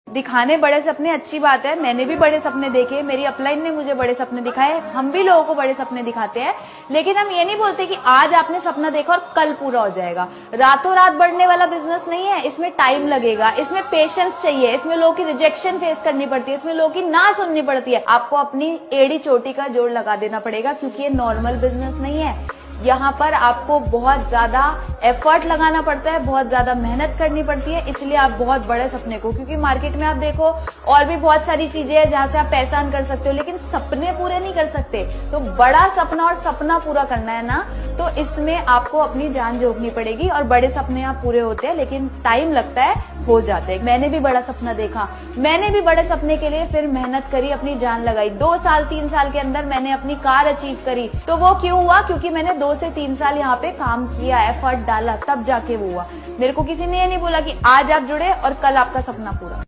दिखाने बड़े सपने अच्छी बात है, मैंने भी बड़े सपने देखे, मेरी अपलाइन ने मुझे बड़े सपने दिखाए, हम भी लोगों को बड़े सपने दिखाते हैं। लेकिन हम ये नहीं बोलते कि आज आपने सपना देखा और कल पूरा हो जाएगा। रातों रात बढ़ने वाला बिजनेस नहीं है, इसमें टाइम लगेगा, इसमें पेशेंस चाहिए, इसमें लोगों की रिजेक्शन फेस करनी पड़ती है, इसमें लोगों की ना सुननी पड़ती है। आपको अपनी एड़ी चोटी का जोड़ लगा देना पड़ेगा, क्योंकि ये नॉर्मल बिजनेस नहीं है। यहाँ पर आपको बहुत ज्यादा एफर्ट लगाना पड़ता है, बहुत ज्यादा मेहनत करनी पड़ती है, इसलिए आप बहुत बड़े सपने को, क्योंकि मार्केट में आप देखो और भी बहुत सारी चीजें हैं जहां से आप पैसा अर्न कर सकते हो, लेकिन सपने पूरे नहीं कर सकते। तो बड़ा सपना और सपना पूरा करना है ना, तो इसमें आपको अपनी जान झोंकनी पड़ेगी। और बड़े सपने आप पूरे होते हैं, लेकिन टाइम लगता है, हो जाते हैं। मैंने भी बड़ा सपना देखा, मैंने भी बड़े सपने के लिए फिर मेहनत करी, अपनी जान लगाई। 2 साल 3 साल के अंदर मैंने अपनी कार अचीव करी। तो वो क्यों हुआ? क्योंकि मैंने 2 से 3 साल यहाँ पे काम किया, एफर्ट डाला, तब जाके वो हुआ। मेरे को किसी ने ये नहीं बोला कि आज आप जुड़े और कल आपका सपना पूरा।